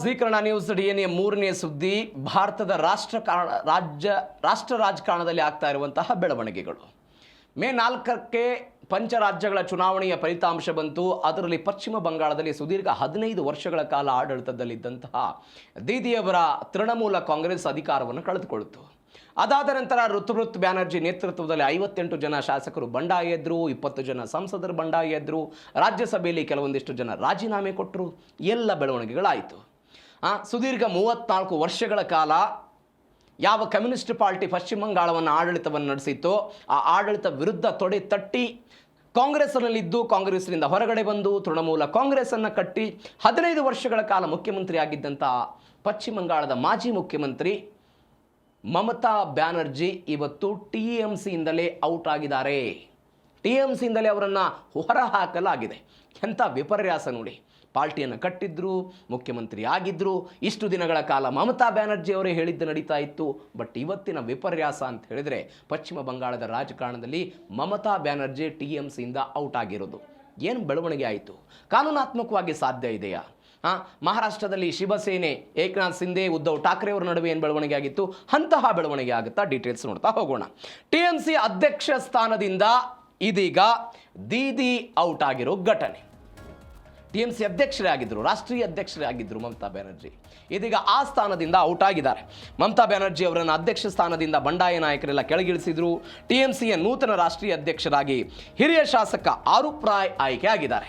G Kannada news DNA ಮೂರನೇ ಸುದ್ದಿ. ಭಾರತದ ರಾಷ್ಟ್ರ ರಾಜಕಾರಣದಲ್ಲಿ ಆಗ್ತಾ ಇರುವಂತಹ ಬೆಳವಣಿಗೆಗಳು. ಮೇ 4ಕ್ಕೆ ಪಂಚರಾಜ್ಯಗಳ ಚುನಾವಣೆಯ ಫಲಿತಾಂಶ ಬಂತು. ಅದರಲ್ಲಿ ಪಶ್ಚಿಮ ಬಂಗಾಳದಲ್ಲಿ ಸುದೀರ್ಘ 15 ವರ್ಷಗಳ ಕಾಲ ಆಡಳಿತದಲ್ಲಿದ್ದಂತಹ ದೀದಿಯವರ ತೃಣಮೂಲ ಕಾಂಗ್ರೆಸ್ ಅಧಿಕಾರವನ್ನು ಕಳೆದುಕೊಂಡಿತು. ಅದಾದ ನಂತರ ಋತುಪರ್ಣ ಬ್ಯಾನರ್ಜಿ ನೇತೃತ್ವದಲ್ಲಿ 58 ಜನ ಶಾಸಕರು ಬಂಡಾಯ ಎದ್ರು, 20 ಜನ ಸಂಸದರು ಬಂಡಾಯ ಎದ್ರು, ರಾಜ್ಯಸಭೆಯಲ್ಲಿ ಕೆಲವೊಂದಿಷ್ಟು ಜನ ರಾಜೀನಾಮೆ ಕೊಟ್ಟರು. ಎಲ್ಲ ಬೆಳವಣಿಗೆಗಳಾಯಿತು. ಸುದೀರ್ಘ 34 ವರ್ಷಗಳ ಕಾಲ ಯಾವ ಕಮ್ಯುನಿಸ್ಟ್ ಪಾರ್ಟಿ ಪಶ್ಚಿಮ ಬಂಗಾಳವನ್ನು ಆಡಳಿತವನ್ನು ನಡೆಸಿತ್ತೋ ಆ ಆಡಳಿತ ವಿರುದ್ಧ ತೊಡೆ ತಟ್ಟಿ ಕಾಂಗ್ರೆಸ್ನಲ್ಲಿದ್ದು ಕಾಂಗ್ರೆಸ್ನಿಂದ ಹೊರಗಡೆ ಬಂದು ತೃಣಮೂಲ ಕಾಂಗ್ರೆಸ್ಸನ್ನು ಕಟ್ಟಿ 15 ವರ್ಷಗಳ ಕಾಲ ಮುಖ್ಯಮಂತ್ರಿ ಆಗಿದ್ದಂಥ ಪಶ್ಚಿಮ ಬಂಗಾಳದ ಮಾಜಿ ಮುಖ್ಯಮಂತ್ರಿ ಮಮತಾ ಬ್ಯಾನರ್ಜಿ ಇವತ್ತು TMCಯಿಂದಲೇ ಔಟ್ ಆಗಿದ್ದಾರೆ. TMCಯಿಂದಲೇ ಅವರನ್ನು ಹೊರಹಾಕಲಾಗಿದೆ. ಎಂಥ ವಿಪರ್ಯಾಸ ನೋಡಿ. ಪಾರ್ಟಿಯನ್ನು ಕಟ್ಟಿದ್ರು, ಮುಖ್ಯಮಂತ್ರಿ ಆಗಿದ್ದರು. ಇಷ್ಟು ದಿನಗಳ ಕಾಲ ಮಮತಾ ಬ್ಯಾನರ್ಜಿ ಅವರೇ ಹೇಳಿದ್ದು ನಡೀತಾ ಇತ್ತು. ಬಟ್ ಇವತ್ತಿನ ವಿಪರ್ಯಾಸ ಅಂತ ಹೇಳಿದರೆ ಪಶ್ಚಿಮ ಬಂಗಾಳದ ರಾಜಕಾರಣದಲ್ಲಿ ಮಮತಾ ಬ್ಯಾನರ್ಜಿ TMCಯಿಂದ ಔಟ್ ಆಗಿರೋದು. ಏನು ಬೆಳವಣಿಗೆ ಆಯಿತು? ಕಾನೂನಾತ್ಮಕವಾಗಿ ಸಾಧ್ಯ ಇದೆಯಾ? ಮಹಾರಾಷ್ಟ್ರದಲ್ಲಿ ಶಿವಸೇನೆ ಏಕನಾಥ್ ಶಿಂದೆ ಉದ್ಧವ್ ಠಾಕ್ರೆ ಅವರ ನಡುವೆ ಏನು ಬೆಳವಣಿಗೆ ಆಗಿತ್ತು, ಅಂತಹ ಬೆಳವಣಿಗೆ ಆಗುತ್ತಾ ಡೀಟೇಲ್ಸ್ ನೋಡ್ತಾ ಹೋಗೋಣ. TMC ಅಧ್ಯಕ್ಷ ಸ್ಥಾನದಿಂದ ಇದೀಗ ದೀದಿ ಔಟ್ ಆಗಿರೋ ಘಟನೆ. TMC ಅಧ್ಯಕ್ಷರೇ ಆಗಿದ್ದರು, ರಾಷ್ಟ್ರೀಯ ಅಧ್ಯಕ್ಷರೇ ಆಗಿದ್ದರು ಮಮತಾ ಬ್ಯಾನರ್ಜಿ. ಇದೀಗ ಆ ಸ್ಥಾನದಿಂದ ಔಟ್ ಆಗಿದ್ದಾರೆ. ಮಮತಾ ಬ್ಯಾನರ್ಜಿ ಅವರನ್ನು ಅಧ್ಯಕ್ಷ ಸ್ಥಾನದಿಂದ ಬಂಡಾಯ ನಾಯಕರೆಲ್ಲ ಕೆಳಗಿಳಿಸಿದ್ರು. TMCಯ ನೂತನ ರಾಷ್ಟ್ರೀಯ ಅಧ್ಯಕ್ಷರಾಗಿ ಹಿರಿಯ ಶಾಸಕ ಆರೂಪ್ ರಾಯ್ ಆಯ್ಕೆ ಆಗಿದ್ದಾರೆ.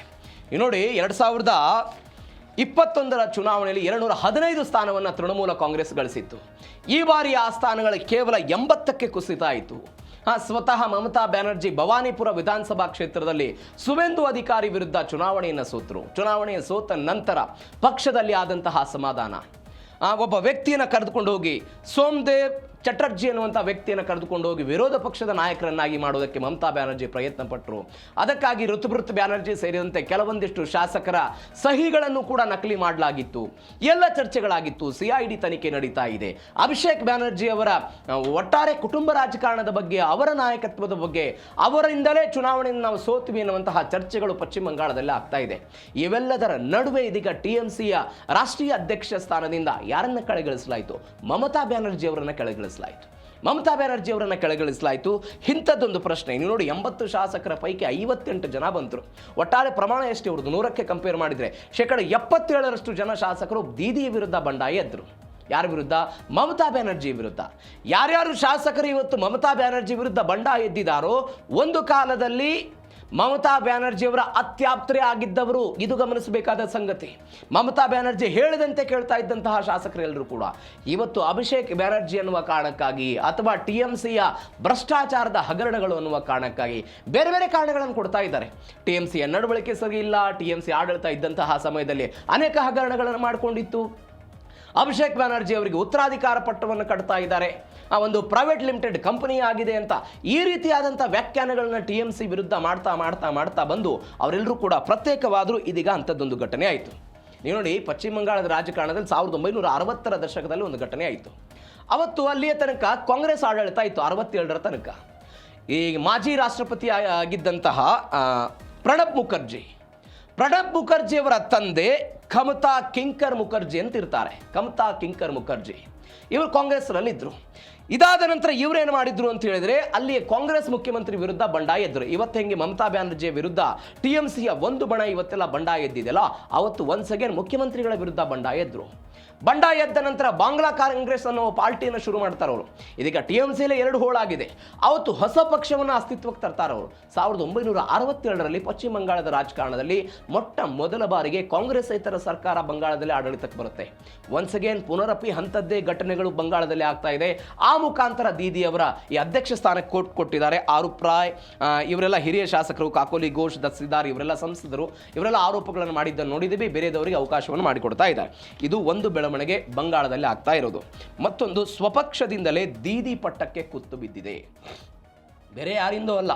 ನೋಡಿ, 2021ರ ಚುನಾವಣೆಯಲ್ಲಿ 215 ಸ್ಥಾನವನ್ನು ತೃಣಮೂಲ ಕಾಂಗ್ರೆಸ್ ಗಳಿಸಿತ್ತು. ಈ ಬಾರಿ ಆ ಸ್ಥಾನಗಳು ಕೇವಲ 80ಕ್ಕೆ ಕುಸಿತ ಆಯಿತು. ಸ್ವತಃ ಮಮತಾ ಬ್ಯಾನರ್ಜಿ ಭವಾನಿಪುರ ವಿಧಾನಸಭಾ ಕ್ಷೇತ್ರದಲ್ಲಿ ಸುವೇಂದು ಅಧಿಕಾರಿ ವಿರುದ್ಧ ಚುನಾವಣೆಯನ್ನು ಸೋತರು. ಚುನಾವಣೆಯ ಸೋತ ನಂತರ ಪಕ್ಷದಲ್ಲಿ ಆದಂತಹ ಅಸಮಾಧಾನ, ಒಬ್ಬ ವ್ಯಕ್ತಿಯನ್ನು ಕರೆದುಕೊಂಡು ಹೋಗಿ ಸೋಮದೇವ್ ಚಟರ್ಜಿ ಅನ್ನುವಂಥ ವ್ಯಕ್ತಿಯನ್ನು ಕರೆದುಕೊಂಡು ಹೋಗಿ ವಿರೋಧ ಪಕ್ಷದ ನಾಯಕರನ್ನಾಗಿ ಮಾಡೋದಕ್ಕೆ ಮಮತಾ ಬ್ಯಾನರ್ಜಿ ಪ್ರಯತ್ನ ಪಟ್ಟರು. ಅದಕ್ಕಾಗಿ ಋತುಪರ್ಣ ಬ್ಯಾನರ್ಜಿ ಸೇರಿದಂತೆ ಕೆಲವೊಂದಿಷ್ಟು ಶಾಸಕರ ಸಹಿಗಳನ್ನು ಕೂಡ ನಕಲಿ ಮಾಡಲಾಗಿತ್ತು. ಎಲ್ಲ ಚರ್ಚೆಗಳಾಗಿತ್ತು. CID ತನಿಖೆ ನಡೀತಾ ಇದೆ. ಅಭಿಷೇಕ್ ಬ್ಯಾನರ್ಜಿ ಅವರ ಒಟ್ಟಾರೆ ಕುಟುಂಬ ರಾಜಕಾರಣದ ಬಗ್ಗೆ, ಅವರ ನಾಯಕತ್ವದ ಬಗ್ಗೆ, ಅವರಿಂದಲೇ ಚುನಾವಣೆಯನ್ನು ನಾವು ಸೋತ್ವಿ ಎನ್ನುವಂತಹ ಚರ್ಚೆಗಳು ಪಶ್ಚಿಮ ಬಂಗಾಳದಲ್ಲಿ ಆಗ್ತಾ ಇದೆ. ಇವೆಲ್ಲದರ ನಡುವೆ ಇದೀಗ TMCಯ ರಾಷ್ಟ್ರೀಯ ಅಧ್ಯಕ್ಷ ಸ್ಥಾನದಿಂದ ಯಾರನ್ನು ಕೆಳಗಿಳಿಸಲಾಯಿತು? ಮಮತಾ ಬ್ಯಾನರ್ಜಿ ಅವರನ್ನು ಮಮತಾ ಬ್ಯಾನರ್ಜಿ ಅವರನ್ನು ಕೆಳಗಿಳಿಸಲಾಯಿತು. ಇಂಥದ್ದೊಂದು ಪ್ರಶ್ನೆ. ನೀವು ನೋಡಿ, 80 ಶಾಸಕರ ಪೈಕಿ 58 ಜನ ಬಂದರು. ಒಟ್ಟಾರೆ ಪ್ರಮಾಣ ಎಷ್ಟು ಇವ್ರದ್ದು? 100ಕ್ಕೆ ಕಂಪೇರ್ ಮಾಡಿದರೆ 77% ಜನ ಶಾಸಕರು ದೀದಿ ವಿರುದ್ಧ ಬಂಡಾಯ ಎದ್ರು. ಯಾರ ವಿರುದ್ಧ? ಮಮತಾ ಬ್ಯಾನರ್ಜಿ ವಿರುದ್ಧ. ಯಾರ್ಯಾರು ಶಾಸಕರು ಇವತ್ತು ಮಮತಾ ಬ್ಯಾನರ್ಜಿ ವಿರುದ್ಧ ಬಂಡಾಯ ಎದ್ದಿದ್ದಾರೋ ಒಂದು ಕಾಲದಲ್ಲಿ ಮಮತಾ ಬ್ಯಾನರ್ಜಿಯವರ ಅತ್ಯಾಪ್ತರೇ ಆಗಿದ್ದವರು. ಇದು ಗಮನಿಸಬೇಕಾದ ಸಂಗತಿ. ಮಮತಾ ಬ್ಯಾನರ್ಜಿ ಹೇಳಿದಂತೆ ಕೇಳ್ತಾ ಇದ್ದಂತಹ ಶಾಸಕರೆಲ್ಲರೂ ಕೂಡ ಇವತ್ತು ಅಭಿಷೇಕ್ ಬ್ಯಾನರ್ಜಿ ಅನ್ನುವ ಕಾರಣಕ್ಕಾಗಿ ಅಥವಾ TMCಯ ಭ್ರಷ್ಟಾಚಾರದ ಹಗರಣಗಳು ಅನ್ನುವ ಕಾರಣಕ್ಕಾಗಿ ಬೇರೆ ಬೇರೆ ಕಾರಣಗಳನ್ನು ಕೊಡ್ತಾ ಇದ್ದಾರೆ. TMCಯ ನಡವಳಿಕೆ ಸರಿ ಇಲ್ಲ, TMC ಆಡಳಿತ ಇದ್ದಂತಹ ಸಮಯದಲ್ಲಿ ಅನೇಕ ಹಗರಣಗಳನ್ನು ಮಾಡಿಕೊಂಡಿತ್ತು. ಅಭಿಷೇಕ್ ಬ್ಯಾನರ್ಜಿ ಅವರಿಗೆ ಉತ್ತರಾಧಿಕಾರ ಪಟ್ಟವನ್ನು ಕಟ್ತಾ ಇದ್ದಾರೆ. ಒಂದು ಪ್ರೈವೇಟ್ ಲಿಮಿಟೆಡ್ ಕಂಪನಿ ಆಗಿದೆ ಅಂತ ಈ ರೀತಿಯಾದಂಥ ವ್ಯಾಖ್ಯಾನಗಳನ್ನ TMC ವಿರುದ್ಧ ಮಾಡ್ತಾ ಬಂದು ಅವರೆಲ್ಲರೂ ಕೂಡ ಪ್ರತ್ಯೇಕವಾದರೂ. ಇದೀಗ ಅಂಥದ್ದೊಂದು ಘಟನೆ ಆಯಿತು. ನೀವು ನೋಡಿ, ಪಶ್ಚಿಮ ಬಂಗಾಳದ ರಾಜಕಾರಣದಲ್ಲಿ 1960ರ ದಶಕದಲ್ಲಿ ಒಂದು ಘಟನೆ ಆಯಿತು. ಅವತ್ತು ಅಲ್ಲಿಯ ತನಕ ಕಾಂಗ್ರೆಸ್ ಆಡಳಿತ ಇತ್ತು 67ರ ತನಕ. ಈ ಮಾಜಿ ರಾಷ್ಟ್ರಪತಿ ಆಗಿದ್ದಂತಹ ಪ್ರಣಬ್ ಮುಖರ್ಜಿಯವರ ತಂದೆ ಕಮತಾ ಕಿಂಕರ್ ಮುಖರ್ಜಿ ಅಂತ ಇರ್ತಾರೆ. ಕಮತಾ ಕಿಂಕರ್ ಮುಖರ್ಜಿ ಇವರು ಕಾಂಗ್ರೆಸ್ನಲ್ಲಿದ್ದರು. ಇದಾದ ನಂತರ ಇವರೇನು ಮಾಡಿದ್ರು ಅಂತ ಹೇಳಿದ್ರೆ ಅಲ್ಲಿ ಕಾಂಗ್ರೆಸ್ ಮುಖ್ಯಮಂತ್ರಿ ವಿರುದ್ಧ ಬಂಡಾಯ ಎದ್ರು. ಇವತ್ತು ಹೆಂಗೆ ಮಮತಾ ಬ್ಯಾನರ್ಜಿಯ ವಿರುದ್ಧ TMCಯ ಒಂದು ಬಣ ಇವತ್ತೆಲ್ಲ ಬಂಡಾಯ ಎದ್ದಿದೆಯಲ್ಲ, ಅವತ್ತು ಒನ್ಸ್ ಅಗೇನ್ ಮುಖ್ಯಮಂತ್ರಿಗಳ ವಿರುದ್ಧ ಬಂಡಾಯ ಎದ್ರು. ಬಂಡಾಯ ಎದ್ದ ನಂತರ ಬಾಂಗ್ಲಾ ಕಾಂಗ್ರೆಸ್ ಅನ್ನೋ ಪಾರ್ಟಿಯನ್ನು ಶುರು ಮಾಡ್ತಾರೆ ಅವರು. ಇದೀಗ TMCಯಲ್ಲಿ 2 ಹೋಳಾಗಿದೆ. ಅವತ್ತು ಹೊಸ ಪಕ್ಷವನ್ನು ಅಸ್ತಿತ್ವಕ್ಕೆ ತರ್ತಾರೆ ಅವರು. 1967ರಲ್ಲಿ ಪಶ್ಚಿಮ ಬಂಗಾಳದ ರಾಜಕಾರಣದಲ್ಲಿ ಮೊಟ್ಟ ಮೊದಲ ಬಾರಿಗೆ ಕಾಂಗ್ರೆಸ್ ಇತರ ಸರ್ಕಾರ ಬಂಗಾಳದಲ್ಲಿ ಆಡಳಿತಕ್ಕೆ ಬರುತ್ತೆ. ಒನ್ಸ್ ಅಗೇನ್ ಪುನರಪಿ ಅಂಥದ್ದೇ ಘಟನೆಗಳು ಬಂಗಾಳದಲ್ಲಿ ಆಗ್ತಾ ಇದೆ. ಆ ಮುಖಾಂತರ ದೀದಿಯವರ ಈ ಅಧ್ಯಕ್ಷ ಸ್ಥಾನಕ್ಕೆ ಕೊಟ್ಟಿದ್ದಾರೆ ಆರೂಪ್ ರಾಯ್. ಇವರೆಲ್ಲ ಹಿರಿಯ ಶಾಸಕರು, ಕಾಕೋಲಿ ಘೋಷ್, ದಸ್ತಿದಾರ್, ಇವರೆಲ್ಲ ಸಂಸದರು, ಇವರೆಲ್ಲ ಆರೋಪಗಳನ್ನು ಮಾಡಿದ್ದನ್ನು ನೋಡಿದ್ದೀವಿ. ಬೇರೆದವರಿಗೆ ಅವಕಾಶವನ್ನು ಮಾಡಿಕೊಡ್ತಾ ಇದ್ದಾರೆ. ಇದು ಒಂದು ಬೆಳವಣಿಗೆ ಬಂಗಾಳದಲ್ಲಿ ಆಗ್ತಾ ಇರೋದು. ಮತ್ತೊಂದು, ಸ್ವಪಕ್ಷದಿಂದಲೇ ದೀದಿ ಪಟ್ಟಕ್ಕೆ ಕುತ್ತು ಬಿದ್ದಿದೆ. ಬೇರೆ ಯಾರಿಂದೋ ಅಲ್ಲ,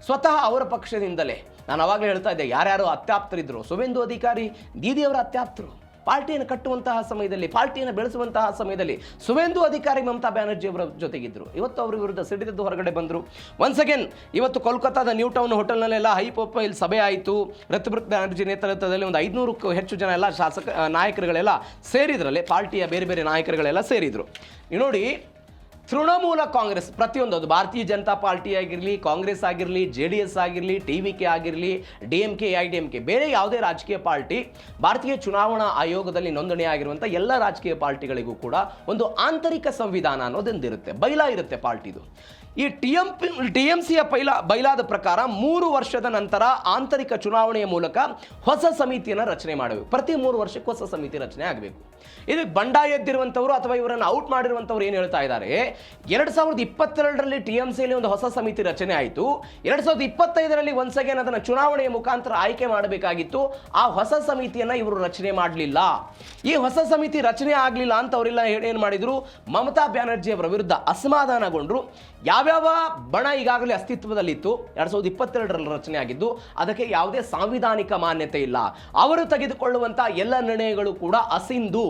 ಸ್ವತಃ ಅವರ ಪಕ್ಷದಿಂದಲೇ. ನಾನು ಅವಾಗಲೇ ಹೇಳ್ತಾ ಇದ್ದೆ, ಯಾರ್ಯಾರು ಅತ್ಯಾಪ್ತರಿದ್ರು, ಸುವೇಂದು ಅಧಿಕಾರಿ ದೀದಿಯವರ ಅತ್ಯಾಪ್ತರು. ಪಾರ್ಟಿಯನ್ನು ಕಟ್ಟುವಂತಹ ಸಮಯದಲ್ಲಿ, ಪಾರ್ಟಿಯನ್ನು ಬೆಳೆಸುವಂತಹ ಸಮಯದಲ್ಲಿ ಸುವೇಂದು ಅಧಿಕಾರಿ ಮಮತಾ ಬ್ಯಾನರ್ಜಿ ಅವರ ಜೊತೆಗಿದ್ದರು. ಇವತ್ತು ಅವರ ವಿರುದ್ಧ ಸಿಡಿದದ್ದು ಹೊರಗಡೆ ಬಂದರು. ಒನ್ಸ್ ಅಗೇನ್ ಇವತ್ತು ಕೋಲ್ಕತ್ತಾದ ನ್ಯೂ ಟೌನ್ ಹೋಟೆಲ್ನಲ್ಲೆಲ್ಲ ಹೈ ಪ್ರೊಫೈಲ್ ಸಭೆ ಆಯಿತು. ಋತುಬ್ರತ್ ಬ್ಯಾನರ್ಜಿ ನೇತೃತ್ವದಲ್ಲಿ ಒಂದು 500ಕ್ಕೂ ಹೆಚ್ಚು ಜನ ಎಲ್ಲ ನಾಯಕರುಗಳೆಲ್ಲ ಸೇರಿದ್ರಲ್ಲಿ, ಪಾರ್ಟಿಯ ಬೇರೆ ಬೇರೆ ನಾಯಕರುಗಳೆಲ್ಲ ಸೇರಿದರು. ನೋಡಿ, ತೃಣಮೂಲ ಕಾಂಗ್ರೆಸ್ ಪ್ರತಿಯೊಂದು, ಅದು ಭಾರತೀಯ ಜನತಾ ಪಾರ್ಟಿ ಆಗಿರಲಿ, ಕಾಂಗ್ರೆಸ್ ಆಗಿರಲಿ, JDS ಆಗಿರಲಿ, TVK ಆಗಿರಲಿ, DMK, IDMK, ಬೇರೆ ಯಾವುದೇ ರಾಜಕೀಯ ಪಾರ್ಟಿ, ಭಾರತೀಯ ಚುನಾವಣಾ ಆಯೋಗದಲ್ಲಿ ನೋಂದಣಿ ಆಗಿರುವಂಥ ಎಲ್ಲ ರಾಜಕೀಯ ಪಾರ್ಟಿಗಳಿಗೂ ಕೂಡ ಒಂದು ಆಂತರಿಕ ಸಂವಿಧಾನ ಅನ್ನೋದೊಂದಿರುತ್ತೆ, ಬೈಲಾ ಇರುತ್ತೆ ಪಾರ್ಟಿದು. ಈ TMCಯ ಬೈಲಾದ ಪ್ರಕಾರ 3 ವರ್ಷದ ನಂತರ ಆಂತರಿಕ ಚುನಾವಣೆಯ ಮೂಲಕ ಹೊಸ ಸಮಿತಿಯನ್ನು ರಚನೆ ಮಾಡಬೇಕು. ಪ್ರತಿ 3 ವರ್ಷಕ್ಕೆ ಹೊಸ ಸಮಿತಿ ರಚನೆ ಆಗಬೇಕು. ಇದು ಬಂಡಾಯ ಎದ್ದಿರುವಂಥವ್ರು ಅಥವಾ ಇವರನ್ನು ಔಟ್ ಮಾಡಿರುವಂಥವ್ರು ಏನು ಹೇಳ್ತಾ ಇದ್ದಾರೆ, 2022ರಲ್ಲಿ TMCಯಲ್ಲಿ ಒಂದು ಹೊಸ ಸಮಿತಿ ರಚನೆ ಆಯಿತು. 2025ರಲ್ಲಿ ಒನ್ಸ್ ಅಗೇನ್ ಅದನ್ನು ಚುನಾವಣೆಯ ಮುಖಾಂತರ ಆಯ್ಕೆ ಮಾಡಬೇಕಾಗಿತ್ತು. ಆ ಹೊಸ ಸಮಿತಿಯನ್ನು ಇವರು ರಚನೆ ಮಾಡಲಿಲ್ಲ. ಈ ಹೊಸ ಸಮಿತಿ ರಚನೆ ಆಗಲಿಲ್ಲ ಅಂತ ಅವರೆಲ್ಲ ಏನು ಮಾಡಿದ್ರು, ಮಮತಾ ಬ್ಯಾನರ್ಜಿ ಅವರ ವಿರುದ್ಧ ಅಸಮಾಧಾನಗೊಂಡರು. ಯಾವ್ಯಾವ ಬಣ ಈಗಾಗಲೇ ಅಸ್ತಿತ್ವದಲ್ಲಿತ್ತು, 2022ರಲ್ಲಿ ರಚನೆ ಆಗಿದ್ದು, ಅದಕ್ಕೆ ಯಾವುದೇ ಸಾಂವಿಧಾನಿಕ ಮಾನ್ಯತೆ ಇಲ್ಲ. ಅವರು ತೆಗೆದುಕೊಳ್ಳುವಂಥ ಎಲ್ಲ ನಿರ್ಣಯಗಳು ಕೂಡ ಅಸಿಂಧು.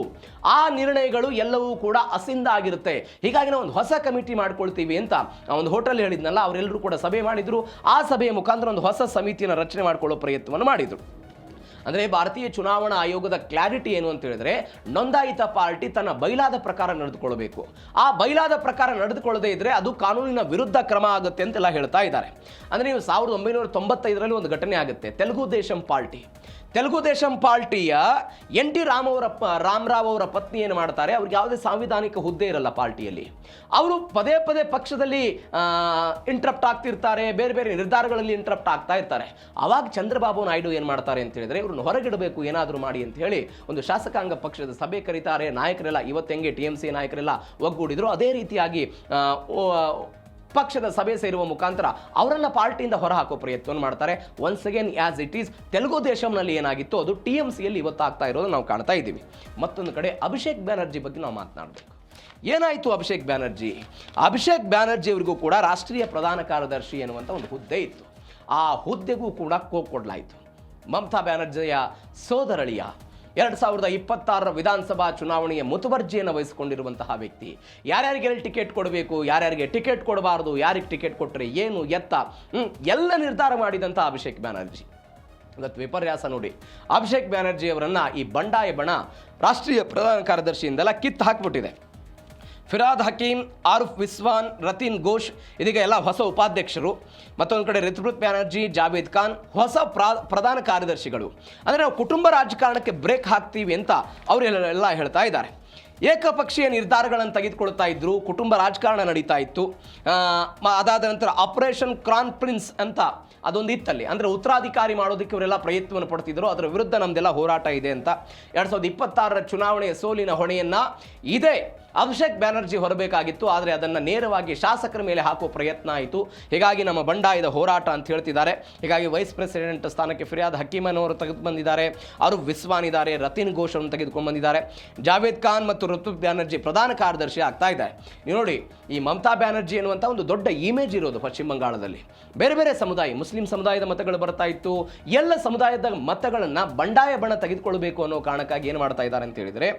ಆ ನಿರ್ಣಯಗಳು ಎಲ್ಲವೂ ಕೂಡ ಅಸಿಂಧ ಆಗಿರುತ್ತೆ. ಹೀಗಾಗಿ ನಾವು ಒಂದು ಹೊಸ ಕಮಿಟಿ ಮಾಡ್ಕೊಳ್ತೀವಿ ಅಂತ ಒಂದು ಹೋಟೆಲ್ ಹೇಳಿದ್ನಲ್ಲ, ಅವರೆಲ್ಲರೂ ಕೂಡ ಸಭೆ ಮಾಡಿದ್ರು. ಆ ಸಭೆಯ ಮುಖಾಂತರ ಒಂದು ಹೊಸ ಸಮಿತಿಯನ್ನು ರಚನೆ ಮಾಡಿಕೊಳ್ಳೋ ಪ್ರಯತ್ನವನ್ನು ಮಾಡಿದರು. ಅಂದರೆ ಭಾರತೀಯ ಚುನಾವಣಾ ಆಯೋಗದ ಕ್ಲಾರಿಟಿ ಏನು ಅಂತ ಹೇಳಿದ್ರೆ, ನೋಂದಾಯಿತ ಪಾರ್ಟಿ ತನ್ನ ಬೈಲಾದ ಪ್ರಕಾರ ನಡೆದುಕೊಳ್ಳಬೇಕು. ಆ ಬೈಲಾದ ಪ್ರಕಾರ ನಡೆದುಕೊಳ್ಳದೇ ಇದ್ರೆ ಅದು ಕಾನೂನಿನ ವಿರುದ್ಧ ಕ್ರಮ ಆಗುತ್ತೆ ಅಂತೆಲ್ಲ ಹೇಳ್ತಾ ಇದ್ದಾರೆ. ಅಂದರೆ ನೀವು 1995ರಲ್ಲಿ ಒಂದು ಘಟನೆ ಆಗುತ್ತೆ. ತೆಲುಗು ದೇಶಂ ಪಾರ್ಟಿಯ NT ರಾಮರಾವ್ ಅವರ ಪತ್ನಿ ಏನು ಮಾಡ್ತಾರೆ, ಅವ್ರಿಗೆ ಯಾವುದೇ ಸಾಂವಿಧಾನಿಕ ಹುದ್ದೆ ಇರಲ್ಲ ಪಾರ್ಟಿಯಲ್ಲಿ. ಅವರು ಪದೇ ಪದೇ ಪಕ್ಷದಲ್ಲಿ ಇಂಟ್ರಪ್ಟ್ ಆಗ್ತಿರ್ತಾರೆ, ಬೇರೆ ಬೇರೆ ನಿರ್ಧಾರಗಳಲ್ಲಿ ಇಂಟ್ರಪ್ಟ್ ಆಗ್ತಾ ಇರ್ತಾರೆ. ಆವಾಗ ಚಂದ್ರಬಾಬು ನಾಯ್ಡು ಏನು ಮಾಡ್ತಾರೆ ಅಂತ ಹೇಳಿದ್ರೆ, ಇವ್ರನ್ನ ಹೊರಗಿಡಬೇಕು ಏನಾದರೂ ಮಾಡಿ ಅಂತ ಹೇಳಿ ಒಂದು ಶಾಸಕಾಂಗ ಪಕ್ಷದ ಸಭೆ ಕರೀತಾರೆ. ನಾಯಕರೆಲ್ಲ ಇವತ್ತು ಹೆಂಗೆ TMC ನಾಯಕರೆಲ್ಲ ಒಗ್ಗೂಡಿದ್ರು, ಅದೇ ರೀತಿಯಾಗಿ ಪಕ್ಷದ ಸಭೆ ಸೇರುವ ಮುಖಾಂತರ ಅವರನ್ನ ಪಾರ್ಟಿಯಿಂದ ಹೊರಹಾಕೋ ಪ್ರಯತ್ನವನ್ನು ಮಾಡ್ತಾರೆ. Once again as it is Telugu ದೇಶಂನಲ್ಲಿ ಏನಾಗಿತ್ತು ಅದು TMCಯಲ್ಲಿ ಇವತ್ತು ಆಗ್ತಾ ಇರೋದು ನಾವು ಕಾಣ್ತಾ ಇದ್ದೀವಿ. ಮತ್ತೊಂದು ಕಡೆ ಅಭಿಷೇಕ್ ಬ್ಯಾನರ್ಜಿ ಬಗ್ಗೆ ನಾವು ಮಾತನಾಡಬೇಕು. ಏನಾಯಿತು ಅಭಿಷೇಕ್ ಬ್ಯಾನರ್ಜಿ ಅವರಿಗೂ ಕೂಡ ರಾಷ್ಟ್ರೀಯ ಪ್ರಧಾನ ಕಾರ್ಯದರ್ಶಿ ಎನ್ನುವಂಥ ಒಂದು ಹುದ್ದೆ ಇತ್ತು. ಆ ಹುದ್ದೆಗೂ ಕೂಡ ಕೊಡಲಾಯಿತು. ಮಮತಾ ಬ್ಯಾನರ್ಜಿಯ ಸೋದರಳಿಯ 2026ರ ವಿಧಾನಸಭಾ ಚುನಾವಣೆಯ ಮುತುವರ್ಜಿಯನ್ನು ವಹಿಸಿಕೊಂಡಿರುವಂತಹ ವ್ಯಕ್ತಿ, ಯಾರ್ಯಾರಿಗೆ ಟಿಕೆಟ್ ಕೊಡಬೇಕು, ಯಾರ್ಯಾರಿಗೆ ಟಿಕೆಟ್ ಕೊಡಬಾರದು, ಯಾರಿಗೆ ಟಿಕೆಟ್ ಕೊಟ್ಟರೆ ಏನು ಎತ್ತ ಎಲ್ಲ ನಿರ್ಧಾರ ಮಾಡಿದಂಥ ಅಭಿಷೇಕ್ ಬ್ಯಾನರ್ಜಿ. ಇವತ್ತು ವಿಪರ್ಯಾಸ ನೋಡಿ, ಅಭಿಷೇಕ್ ಬ್ಯಾನರ್ಜಿ ಅವರನ್ನು ಈ ಬಂಡಾಯ ಬಣ ರಾಷ್ಟ್ರೀಯ ಪ್ರಧಾನ ಕಾರ್ಯದರ್ಶಿಯಿಂದೆಲ್ಲ ಕಿತ್ತು ಹಾಕಿಬಿಟ್ಟಿದೆ. ಫಿರಾದ್ ಹಕೀಂ, ಆರುಫ್ ವಿಸ್ವಾನ್, ರತೀನ್ ಘೋಷ್ ಇದೀಗ ಎಲ್ಲ ಹೊಸ ಉಪಾಧ್ಯಕ್ಷರು. ಮತ್ತೊಂದು ಕಡೆ ಋತುಬ್ರತ್ ಬ್ಯಾನರ್ಜಿ, ಜಾವೇದ್ ಖಾನ್ ಹೊಸ ಪ್ರಧಾನ ಕಾರ್ಯದರ್ಶಿಗಳು. ಅಂದರೆ ನಾವು ಕುಟುಂಬ ರಾಜಕಾರಣಕ್ಕೆ ಬ್ರೇಕ್ ಹಾಕ್ತೀವಿ ಅಂತ ಅವರೆಲ್ಲ ಹೇಳ್ತಾ ಇದ್ದಾರೆ. ಏಕಪಕ್ಷೀಯ ನಿರ್ಧಾರಗಳನ್ನು ತೆಗೆದುಕೊಳ್ತಾ ಇದ್ರು, ಕುಟುಂಬ ರಾಜಕಾರಣ ನಡೀತಾ ಇತ್ತು. ಅದಾದ ನಂತರ ಆಪರೇಷನ್ ಕ್ರಾನ್ ಪ್ರಿನ್ಸ್ ಅಂತ ಅದೊಂದು ಇತ್ತಲ್ಲಿ, ಅಂದರೆ ಉತ್ತರಾಧಿಕಾರಿ ಮಾಡೋದಕ್ಕೆ ಅವರೆಲ್ಲ ಪ್ರಯತ್ನವನ್ನು ಪಡ್ತಿದ್ರು. ಅದರ ವಿರುದ್ಧ ನಮ್ದೆಲ್ಲ ಹೋರಾಟ ಇದೆ ಅಂತ 2026ರ ಚುನಾವಣೆಯ ಸೋಲಿನ ಹೊಣೆಯನ್ನು ಇದೇ ಅಭಿಷೇಕ್ ಬ್ಯಾನರ್ಜಿ ಹೊರಬೇಕಾಗಿತ್ತು. ಆದರೆ ಅದನ್ನು ನೇರವಾಗಿ ಶಾಸಕರ ಮೇಲೆ ಹಾಕುವ ಪ್ರಯತ್ನ ಆಯಿತು. ಹೀಗಾಗಿ ನಮ್ಮ ಬಂಡಾಯದ ಹೋರಾಟ ಅಂತ ಹೇಳ್ತಿದ್ದಾರೆ. ಹೀಗಾಗಿ ವೈಸ್ ಪ್ರೆಸಿಡೆಂಟ್ ಸ್ಥಾನಕ್ಕೆ ಫಿರ್ಯಾದ್ ಹಕೀಮನವರು ತೆಗೆದು ಬಂದಿದ್ದಾರೆ, ಅವರು ವಿಸ್ವಾನ್ ಇದ್ದಾರೆ, ರತೀನ್ ಘೋಷ್ ಅನ್ನು ತೆಗೆದುಕೊಂಡು ಬಂದಿದ್ದಾರೆ. ಜಾವೇದ್ ಖಾನ್ ಮತ್ತು ಋತುಬ್ರತ್ ಬ್ಯಾನರ್ಜಿ ಪ್ರಧಾನ ಕಾರ್ಯದರ್ಶಿ ಆಗ್ತಾ ಇದ್ದಾರೆ. ನೀವು ನೋಡಿ, ಈ ಮಮತಾ ಬ್ಯಾನರ್ಜಿ ಎನ್ನುವಂಥ ಒಂದು ದೊಡ್ಡ ಇಮೇಜ್ ಇರೋದು ಪಶ್ಚಿಮ ಬಂಗಾಳದಲ್ಲಿ. ಬೇರೆ ಬೇರೆ ಸಮುದಾಯ, ಮುಸ್ಲಿಂ ಸಮುದಾಯದ ಮತಗಳು ಬರ್ತಾ ಇತ್ತು. ಎಲ್ಲ ಸಮುದಾಯದ ಮತಗಳನ್ನು ಬಂಡಾಯ ಬಣ ತೆಗೆದುಕೊಳ್ಬೇಕು ಅನ್ನೋ ಕಾರಣಕ್ಕಾಗಿ ಏನು ಮಾಡ್ತಾ ಇದ್ದಾರೆ ಅಂತ ಹೇಳಿದರೆ,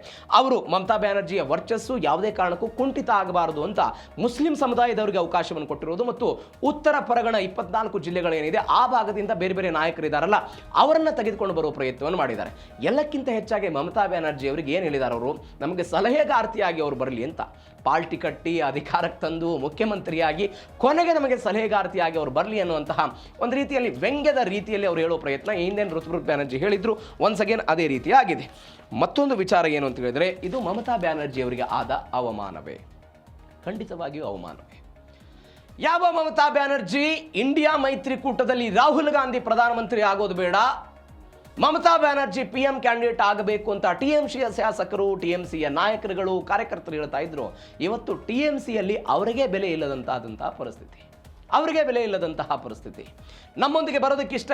ಅವರು ಮಮತಾ ಬ್ಯಾನರ್ಜಿಯ ವರ್ಚಸ್ಸು ಯಾವುದೇ ಕಾರಣಕ್ಕೂ ಕುಂಠಿತ ಆಗಬಾರದು ಅಂತ ಮುಸ್ಲಿಂ ಸಮುದಾಯದವರಿಗೆ ಅವಕಾಶವನ್ನು ಕೊಟ್ಟಿರೋದು. ಮತ್ತು ಉತ್ತರ ಪರಗಣ 24 ಜಿಲ್ಲೆಗಳೇನಿದೆ ಆ ಭಾಗದಿಂದ ಬೇರೆ ಬೇರೆ ನಾಯಕರಿದ್ದಾರಲ್ಲ, ಅವರನ್ನು ತೆಗೆದುಕೊಂಡು ಬರುವ ಪ್ರಯತ್ನವನ್ನು ಮಾಡಿದ್ದಾರೆ. ಎಲ್ಲಕ್ಕಿಂತ ಹೆಚ್ಚಾಗಿ ಮಮತಾ ಬ್ಯಾನರ್ಜಿ ಅವರಿಗೆ ಏನು ಹೇಳಿದ್ದಾರೆ, ಅವರು ನಮಗೆ ಸಲಹೆಗಾರ್ತಿಯಾಗಿ ಅವರು ಬರಲಿ ಅಂತ. ಪಾರ್ಟಿ ಕಟ್ಟಿ ಅಧಿಕಾರಕ್ಕೆ ತಂದು ಮುಖ್ಯಮಂತ್ರಿಯಾಗಿ ಕೊನೆಗೆ ನಮಗೆ ಸಲಹೆಗಾರ್ತಿಯಾಗಿ ಅವರು ಬರಲಿ ಅನ್ನುವಂತಹ ಒಂದು ರೀತಿಯಲ್ಲಿ ವ್ಯಂಗ್ಯದ ರೀತಿಯಲ್ಲಿ ಅವರು ಹೇಳೋ ಪ್ರಯತ್ನ ಹಿಂದೇನು ಋತುಬ್ರತ್ ಬ್ಯಾನರ್ಜಿ ಹೇಳಿದ್ರು. ಒನ್ಸ್ ಅಗೇನ್ ಅದೇ ರೀತಿ ಆಗಿದೆ. ಮತ್ತೊಂದು ವಿಚಾರ ಏನು ಅಂತ ಹೇಳಿದ್ರೆ, ಇದು ಮಮತಾ ಬ್ಯಾನರ್ಜಿ ಅವರಿಗೆ ಆದ ಅವಮಾನವೇ? ಖಂಡಿತವಾಗಿಯೂ ಅವಮಾನವೇ. ಯಾವ ಮಮತಾ ಬ್ಯಾನರ್ಜಿ ಇಂಡಿಯಾ ಮೈತ್ರಿಕೂಟದಲ್ಲಿ ರಾಹುಲ್ ಗಾಂಧಿ ಪ್ರಧಾನಮಂತ್ರಿ ಆಗೋದು ಬೇಡ, ಮಮತಾ ಬ್ಯಾನರ್ಜಿ PM ಕ್ಯಾಂಡಿಡೇಟ್ ಆಗಬೇಕು ಅಂತ TMCಯ ಶಾಸಕರು, TMCಯ ನಾಯಕರುಗಳು, ಕಾರ್ಯಕರ್ತರು ಹೇಳ್ತಾ ಇದ್ರು. ಇವತ್ತು TMCಯಲ್ಲಿ ಅವರಿಗೆ ಬೆಲೆ ಇಲ್ಲದಂತಹ ಪರಿಸ್ಥಿತಿ. ನಮ್ಮೊಂದಿಗೆ ಬರೋದಕ್ಕೆ ಇಷ್ಟ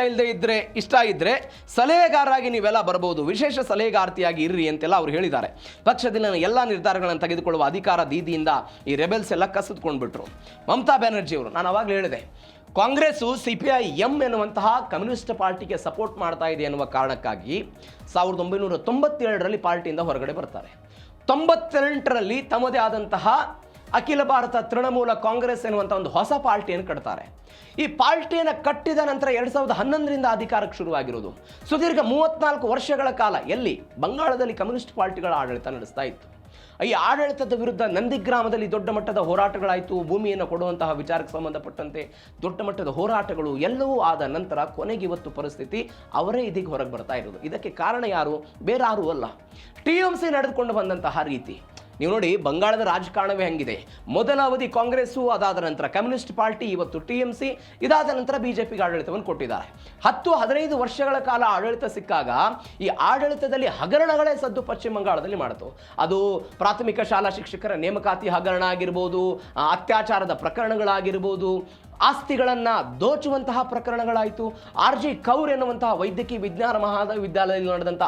ಇದ್ದರೆ ಸಲಹೆಗಾರರಾಗಿ ನೀವೆಲ್ಲ ಬರಬಹುದು, ವಿಶೇಷ ಸಲಹೆಗಾರ್ತಿಯಾಗಿ ಇರ್ರಿ ಅಂತೆಲ್ಲ ಅವರು ಹೇಳಿದ್ದಾರೆ. ಪಕ್ಷದಿಂದ ಎಲ್ಲ ನಿರ್ಧಾರಗಳನ್ನು ತೆಗೆದುಕೊಳ್ಳುವ ಅಧಿಕಾರ ದೀದಿಯಿಂದ ಈ ರೆಬೆಲ್ಸ್ ಎಲ್ಲ ಕಸಿದುಕೊಂಡ್ಬಿಟ್ರು. ಮಮತಾ ಬ್ಯಾನರ್ಜಿ ಅವರು, ನಾನು ಅವಾಗಲೇ ಹೇಳಿದೆ, ಕಾಂಗ್ರೆಸ್ಸು CPI-M ಎನ್ನುವಂತಹ ಕಮ್ಯುನಿಸ್ಟ್ ಪಾರ್ಟಿಗೆ ಸಪೋರ್ಟ್ ಮಾಡ್ತಾ ಇದೆ ಎನ್ನುವ ಕಾರಣಕ್ಕಾಗಿ 1997ರಲ್ಲಿ ಪಾರ್ಟಿಯಿಂದ ಹೊರಗಡೆ ಬರ್ತಾರೆ. 98ರಲ್ಲಿ ತಮ್ಮದೇ ಆದಂತಹ ಅಖಿಲ ಭಾರತ ತೃಣಮೂಲ ಕಾಂಗ್ರೆಸ್ ಎನ್ನುವಂಥ ಒಂದು ಹೊಸ ಪಾರ್ಟಿಯನ್ನು ಕಟ್ತಾರೆ. ಈ ಪಾರ್ಟಿಯನ್ನು ಕಟ್ಟಿದ ನಂತರ 2011ರಿಂದ ಅಧಿಕಾರಕ್ಕೆ ಶುರುವಾಗಿರೋದು. ಸುದೀರ್ಘ 34 ವರ್ಷಗಳ ಕಾಲ ಎಲ್ಲಿ ಬಂಗಾಳದಲ್ಲಿ ಕಮ್ಯುನಿಸ್ಟ್ ಪಾರ್ಟಿಗಳ ಆಡಳಿತ ನಡೆಸ್ತಾ ಇತ್ತು. ಈ ಆಡಳಿತದ ವಿರುದ್ಧ ನಂದಿಗ್ರಾಮದಲ್ಲಿ ದೊಡ್ಡ ಮಟ್ಟದ ಹೋರಾಟಗಳಾಯಿತು. ಭೂಮಿಯನ್ನು ಕೊಡುವಂತಹ ವಿಚಾರಕ್ಕೆ ಸಂಬಂಧಪಟ್ಟಂತೆ ದೊಡ್ಡ ಮಟ್ಟದ ಹೋರಾಟಗಳು ಎಲ್ಲವೂ ಆದ ನಂತರ ಕೊನೆಗೆ ಇವತ್ತು ಪರಿಸ್ಥಿತಿ ಅವರೇ ಇದೀಗ ಹೊರಗೆ ಬರ್ತಾ ಇರೋದು. ಇದಕ್ಕೆ ಕಾರಣ ಯಾರು? ಬೇರೆ ಯಾರೂ ಅಲ್ಲ, TMC ನಡೆದುಕೊಂಡು ಬಂದಂತಹ ರೀತಿ. ನೀವು ನೋಡಿ, ಬಂಗಾಳದ ರಾಜಕಾರಣವೇ ಹೆಂಗಿದೆ. ಮೊದಲ ಅವಧಿ ಕಾಂಗ್ರೆಸ್ಸು, ಅದಾದ ನಂತರ ಕಮ್ಯುನಿಸ್ಟ್ ಪಾರ್ಟಿ, ಇವತ್ತು TMC, ಇದಾದ ನಂತರ BJPಗೆ ಆಡಳಿತವನ್ನು ಕೊಟ್ಟಿದ್ದಾರೆ. 10-15 ವರ್ಷಗಳ ಕಾಲ ಆಡಳಿತ ಸಿಕ್ಕಾಗ ಈ ಆಡಳಿತದಲ್ಲಿ ಹಗರಣಗಳೇ ಸದ್ದು ಪಶ್ಚಿಮ ಬಂಗಾಳದಲ್ಲಿ ಮಾಡಿತು. ಅದು ಪ್ರಾಥಮಿಕ ಶಾಲಾ ಶಿಕ್ಷಕರ ನೇಮಕಾತಿ ಹಗರಣ ಆಗಿರ್ಬೋದು, ಅತ್ಯಾಚಾರದ ಪ್ರಕರಣಗಳಾಗಿರ್ಬೋದು, ಆಸ್ತಿಗಳನ್ನು ದೋಚುವಂತಹ ಪ್ರಕರಣಗಳಾಯಿತು. RG ಕೌರ್ ಎನ್ನುವಂತಹ ವೈದ್ಯಕೀಯ ವಿಜ್ಞಾನ ಮಹಾವಿದ್ಯಾಲಯದಲ್ಲಿ ನಡೆದಂಥ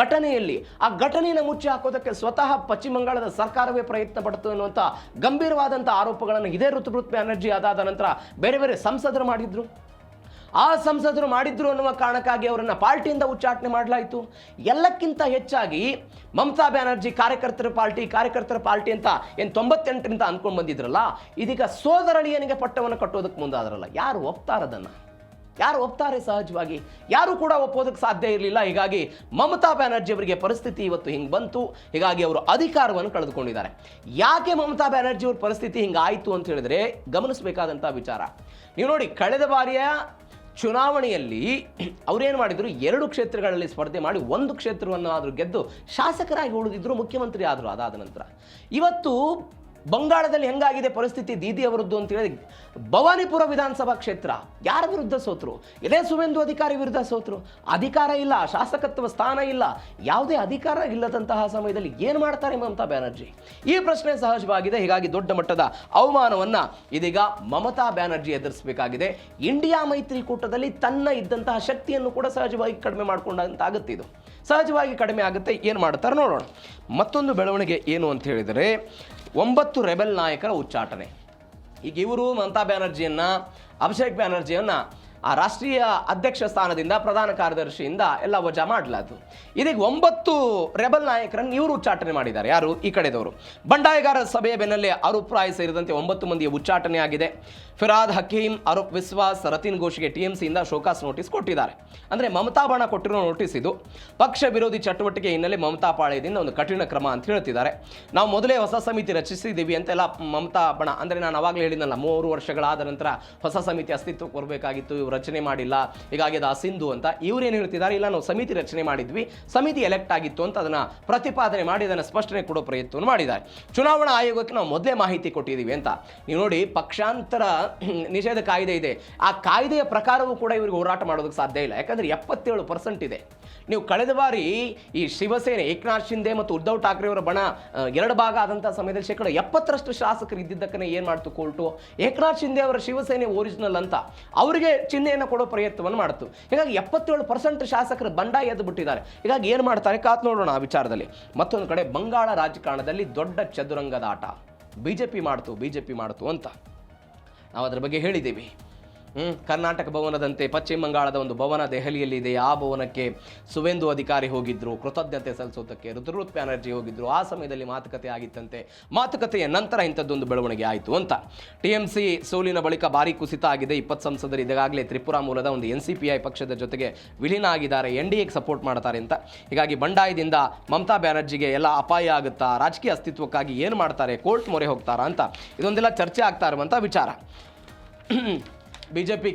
ಘಟನೆಯಲ್ಲಿ ಆ ಘಟನೆಯನ್ನು ಮುಚ್ಚಿ ಹಾಕೋದಕ್ಕೆ ಸ್ವತಃ ಪಶ್ಚಿಮ ಬಂಗಾಳದ ಸರ್ಕಾರವೇ ಪ್ರಯತ್ನ ಪಡ್ತು ಎನ್ನುವಂಥ ಗಂಭೀರವಾದಂಥ ಆರೋಪಗಳನ್ನು ಇದೇ ಋತುಪೃತ್ ಬ್ಯಾನರ್ಜಿ ಅದಾದ ನಂತರ ಬೇರೆ ಬೇರೆ ಸಂಸದರು ಮಾಡಿದ್ರು. ಆ ಸಂಸದರು ಮಾಡಿದ್ರು ಅನ್ನುವ ಕಾರಣಕ್ಕಾಗಿ ಅವರನ್ನು ಪಾರ್ಟಿಯಿಂದ ಉಚ್ಚಾಟನೆ ಮಾಡಲಾಯಿತು. ಎಲ್ಲಕ್ಕಿಂತ ಹೆಚ್ಚಾಗಿ ಮಮತಾ ಬ್ಯಾನರ್ಜಿ ಕಾರ್ಯಕರ್ತರ ಪಾರ್ಟಿ ಅಂತ ಏನು 98ರಿಂದ ಅಂದ್ಕೊಂಡು ಬಂದಿದ್ರಲ್ಲ, ಇದೀಗ ಸೋದರಳಿಯನಿಗೆ ಪಟ್ಟವನ್ನು ಕಟ್ಟೋದಕ್ಕೆ ಮುಂದಾದ್ರಲ್ಲ. ಯಾರು ಒಪ್ತಾರದನ್ನು? ಯಾರು ಒಪ್ತಾರೆ? ಸಹಜವಾಗಿ ಯಾರು ಕೂಡ ಒಪ್ಪೋದಕ್ಕೆ ಸಾಧ್ಯ ಇರಲಿಲ್ಲ. ಹೀಗಾಗಿ ಮಮತಾ ಬ್ಯಾನರ್ಜಿ ಅವರಿಗೆ ಪರಿಸ್ಥಿತಿ ಇವತ್ತು ಹಿಂಗೆ ಬಂತು. ಹೀಗಾಗಿ ಅವರು ಅಧಿಕಾರವನ್ನು ಕಳೆದುಕೊಂಡಿದ್ದಾರೆ. ಯಾಕೆ ಮಮತಾ ಬ್ಯಾನರ್ಜಿ ಅವ್ರ ಪರಿಸ್ಥಿತಿ ಹಿಂಗಾಯಿತು ಅಂತ ಹೇಳಿದ್ರೆ ಗಮನಿಸಬೇಕಾದಂಥ ವಿಚಾರ. ನೀವು ನೋಡಿ, ಕಳೆದ ಬಾರಿಯ ಚುನಾವಣೆಯಲ್ಲಿ ಅವರೇನು ಮಾಡಿದ್ರು, 2 ಕ್ಷೇತ್ರಗಳಲ್ಲಿ ಸ್ಪರ್ಧೆ ಮಾಡಿ 1 ಕ್ಷೇತ್ರವನ್ನು ಆದರೂ ಗೆದ್ದು ಶಾಸಕರಾಗಿ ಉಳಿದಿದ್ರು, ಮುಖ್ಯಮಂತ್ರಿ ಆದರು. ಅದಾದ ನಂತರ ಇವತ್ತು ಬಂಗಾಳದಲ್ಲಿ ಹೆಂಗಾಗಿದೆ ಪರಿಸ್ಥಿತಿ ದೀದಿ ಅವರದ್ದು ಅಂತ ಹೇಳಿ, ಭವಾನಿಪುರ ವಿಧಾನಸಭಾ ಕ್ಷೇತ್ರ ಯಾರ ವಿರುದ್ಧ ಸೋತರು? ಇದೇ ಸುವೇಂದು ಅಧಿಕಾರಿ ವಿರುದ್ಧ ಸೋತರು. ಅಧಿಕಾರ ಇಲ್ಲ, ಶಾಸಕತ್ವ ಸ್ಥಾನ ಇಲ್ಲ, ಯಾವುದೇ ಅಧಿಕಾರ ಇಲ್ಲದಂತಹ ಸಮಯದಲ್ಲಿ ಏನು ಮಾಡ್ತಾರೆ ಮಮತಾ ಬ್ಯಾನರ್ಜಿ? ಈ ಪ್ರಶ್ನೆ ಸಹಜವಾಗಿದೆ. ಹೀಗಾಗಿ ದೊಡ್ಡ ಮಟ್ಟದ ಅವಮಾನವನ್ನು ಇದೀಗ ಮಮತಾ ಬ್ಯಾನರ್ಜಿ ಎದುರಿಸಬೇಕಾಗಿದೆ. ಇಂಡಿಯಾ ಮೈತ್ರಿಕೂಟದಲ್ಲಿ ತನ್ನ ಇದ್ದಂತಹ ಶಕ್ತಿಯನ್ನು ಕೂಡ ಸಹಜವಾಗಿ ಕಡಿಮೆ ಮಾಡಿಕೊಂಡಂತಾಗುತ್ತೆ. ಇದು ಸಹಜವಾಗಿ ಕಡಿಮೆ ಆಗುತ್ತೆ. ಏನು ಮಾಡ್ತಾರೆ ನೋಡೋಣ. ಮತ್ತೊಂದು ಬೆಳವಣಿಗೆ ಏನು ಅಂತ ಹೇಳಿದರೆ, 9 ರೆಬೆಲ್ ನಾಯಕರ ಉಚ್ಚಾಟನೆ. ಈಗ ಇವರು ಮಮತಾ ಬ್ಯಾನರ್ಜಿಯನ್ನು, ಅಭಿಷೇಕ್ ಬ್ಯಾನರ್ಜಿಯನ್ನು ಆ ರಾಷ್ಟ್ರೀಯ ಅಧ್ಯಕ್ಷ ಸ್ಥಾನದಿಂದ, ಪ್ರಧಾನ ಕಾರ್ಯದರ್ಶಿಯಿಂದ ಎಲ್ಲ ವಜಾ ಮಾಡಲಾಯಿತು. ಇದೀಗ 9 ರೆಬಲ್ ನಾಯಕರನ್ನು ಇವರು ಉಚ್ಚಾಟನೆ ಮಾಡಿದ್ದಾರೆ. ಯಾರು? ಈ ಕಡೆದವರು. ಬಂಡಾಯಗಾರರ ಸಭೆಯ ಬೆನ್ನಲ್ಲೇ ಆರೂಪ್ ರಾಯ್ ಸೇರಿದಂತೆ 9 ಮಂದಿಯ ಉಚ್ಚಾಟನೆ ಆಗಿದೆ. ಫಿರಾದ್ ಹಕೀಮ್, ಆರೂಪ್ ವಿಶ್ವಾಸ್, ರತಿನ್ ಘೋಷ್ಗೆ TMCಯಿಂದ ಶೋಕಾಸ್ ನೋಟಿಸ್ ಕೊಟ್ಟಿದ್ದಾರೆ. ಅಂದರೆ ಮಮತಾ ಬಣ ಕೊಟ್ಟಿರೋ ನೋಟಿಸ್ ಇದು. ಪಕ್ಷ ವಿರೋಧಿ ಚಟುವಟಿಕೆ ಹಿನ್ನೆಲೆ ಮಮತಾ ಪಾಳ್ಯದಿಂದ ಒಂದು ಕಠಿಣ ಕ್ರಮ ಅಂತ ಹೇಳ್ತಿದ್ದಾರೆ. ನಾವು ಮೊದಲೇ ಹೊಸ ಸಮಿತಿ ರಚಿಸಿದ್ದೀವಿ ಅಂತೆಲ್ಲ ಮಮತಾ ಬಣ, ಅಂದರೆ ನಾನು ಅವಾಗಲೇ ಹೇಳಿದ್ನಲ್ಲ, 3 ವರ್ಷಗಳಾದ ನಂತರ ಹೊಸ ಸಮಿತಿ ಅಸ್ತಿತ್ವಕ್ಕೆ ಬರಬೇಕಾಗಿತ್ತು, ಇವರು ರಚನೆ ಮಾಡಿಲ್ಲ, ಹೀಗಾಗಿ ಅದು ಅಸಿಂಧು ಅಂತ. ಇವ್ರೇನು ಹೇಳ್ತಿದ್ದಾರೆ, ಇಲ್ಲ ನಾವು ಸಮಿತಿ ರಚನೆ ಮಾಡಿದ್ವಿ, ಸಮಿತಿ ಎಲೆಕ್ಟ್ ಆಗಿತ್ತು ಅಂತ ಅದನ್ನು ಪ್ರತಿಪಾದನೆ ಮಾಡಿ ಅದನ್ನು ಸ್ಪಷ್ಟನೆ ಕೊಡೋ ಪ್ರಯತ್ನವನ್ನು ಮಾಡಿದ್ದಾರೆ. ಚುನಾವಣಾ ಆಯೋಗಕ್ಕೆ ನಾವು ಮೊದಲೇ ಮಾಹಿತಿ ಕೊಟ್ಟಿದ್ದೀವಿ ಅಂತ. ನೀವು ನೋಡಿ, ಪಕ್ಷಾಂತರ ನಿಷೇಧ ಕಾಯ್ದೆ ಇದೆ. ಆ ಕಾಯ್ದೆಯ ಪ್ರಕಾರವೂ ಕೂಡ ಇವರಿಗೆ ಹೋರಾಟ ಮಾಡೋದಕ್ಕೆ ಸಾಧ್ಯ ಇಲ್ಲ. ಯಾಕಂದರೆ 77% ಇದೆ. ನೀವು ಕಳೆದ ಬಾರಿ ಈ ಶಿವಸೇನೆ, ಏಕನಾಥ್ ಶಿಂದೆ ಮತ್ತು ಉದ್ಧವ್ ಠಾಕ್ರೆ ಅವರ ಬಣ 2 ಭಾಗ ಆದಂಥ ಸಮಯದಲ್ಲಿ 70% ಶಾಸಕರು ಇದ್ದಿದ್ದಕ್ಕನೇ ಏನು ಮಾಡ್ತು ಕೋರ್ಟು, ಏಕನಾಥ್ ಶಿಂದೆ ಅವರ ಶಿವಸೇನೆ ಒರಿಜಿನಲ್ ಅಂತ ಅವರಿಗೆ ಚಿಹ್ನೆಯನ್ನು ಕೊಡೋ ಪ್ರಯತ್ನವನ್ನು ಮಾಡ್ತು. ಹೀಗಾಗಿ 77% ಶಾಸಕರು ಬಂಡಾಯ ಎದ್ದು ಬಿಟ್ಟಿದ್ದಾರೆ. ಹೀಗಾಗಿ ಏನು ಮಾಡ್ತಾರೆ ಕಾತ್ ನೋಡೋಣ ಆ ವಿಚಾರದಲ್ಲಿ. ಮತ್ತೊಂದು ಕಡೆ ಬಂಗಾಳ ರಾಜಕಾರಣದಲ್ಲಿ ದೊಡ್ಡ ಚದುರಂಗದಾಟ BJP ಮಾಡ್ತು ಅಂತ ನಾವು ಅದರ ಬಗ್ಗೆ ಹೇಳಿದ್ದೀವಿ. ಕರ್ನಾಟಕ ಭವನದಂತೆ ಪಶ್ಚಿಮ ಬಂಗಾಳದ ಒಂದು ಭವನ ದೆಹಲಿಯಲ್ಲಿದೆ. ಆ ಭವನಕ್ಕೆ ಸುವೇಂದು ಅಧಿಕಾರಿ ಹೋಗಿದ್ರು ಕೃತಜ್ಞತೆ ಸಲ್ಲಿಸೋದಕ್ಕೆ, ಋತುಪೃತ್ ಬ್ಯಾನರ್ಜಿ ಹೋಗಿದ್ರು. ಆ ಸಮಯದಲ್ಲಿ ಮಾತುಕತೆ ಆಗಿತ್ತಂತೆ. ಮಾತುಕತೆಯ ನಂತರ ಇಂಥದ್ದೊಂದು ಬೆಳವಣಿಗೆ ಆಯಿತು ಅಂತ. TMC ಸೋಲಿನ ಬಳಿಕ ಭಾರಿ ಕುಸಿತ ಆಗಿದೆ. 20 ಸಂಸದರು ಈಗಾಗಲೇ ತ್ರಿಪುರಾ ಮೂಲದ ಒಂದು NCPI ಪಕ್ಷದ ಜೊತೆಗೆ ವಿಲೀನ ಆಗಿದ್ದಾರೆ, NDAಗೆ ಸಪೋರ್ಟ್ ಮಾಡ್ತಾರೆ ಅಂತ. ಹೀಗಾಗಿ ಬಂಡಾಯದಿಂದ ಮಮತಾ ಬ್ಯಾನರ್ಜಿಗೆ ಎಲ್ಲ ಅಪಾಯ ಆಗುತ್ತಾ, ರಾಜಕೀಯ ಅಸ್ತಿತ್ವಕ್ಕಾಗಿ ಏನು ಮಾಡ್ತಾರೆ, ಕೋರ್ಟ್ ಮೊರೆ ಹೋಗ್ತಾರಾ ಅಂತ ಇದೊಂದೆಲ್ಲ ಚರ್ಚೆ ಆಗ್ತಾ ಇರುವಂಥ ವಿಚಾರ. BJP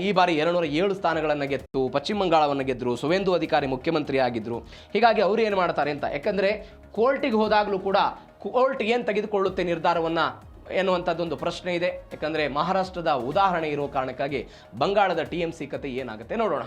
ಈ ಬಾರಿ 207 ಸ್ಥಾನಗಳನ್ನು ಗೆದ್ದು ಪಶ್ಚಿಮ ಬಂಗಾಳವನ್ನು ಗೆದ್ದರು. ಸುವೇಂದು ಅಧಿಕಾರಿ ಮುಖ್ಯಮಂತ್ರಿ ಆಗಿದ್ದರು. ಹೀಗಾಗಿ ಅವರು ಏನು ಮಾಡ್ತಾರೆ ಅಂತ, ಯಾಕಂದರೆ ಕೋರ್ಟಿಗೆ ಹೋದಾಗಲೂ ಕೂಡ ಕೋರ್ಟ್ ಏನು ತೆಗೆದುಕೊಳ್ಳುತ್ತೆ ನಿರ್ಧಾರವನ್ನು ಎನ್ನುವಂಥದ್ದೊಂದು ಪ್ರಶ್ನೆ ಇದೆ. ಯಾಕಂದರೆ ಮಹಾರಾಷ್ಟ್ರದ ಉದಾಹರಣೆ ಇರೋ ಕಾರಣಕ್ಕಾಗಿ ಬಂಗಾಳದ TMC ಕತೆ ಏನಾಗುತ್ತೆ ನೋಡೋಣ.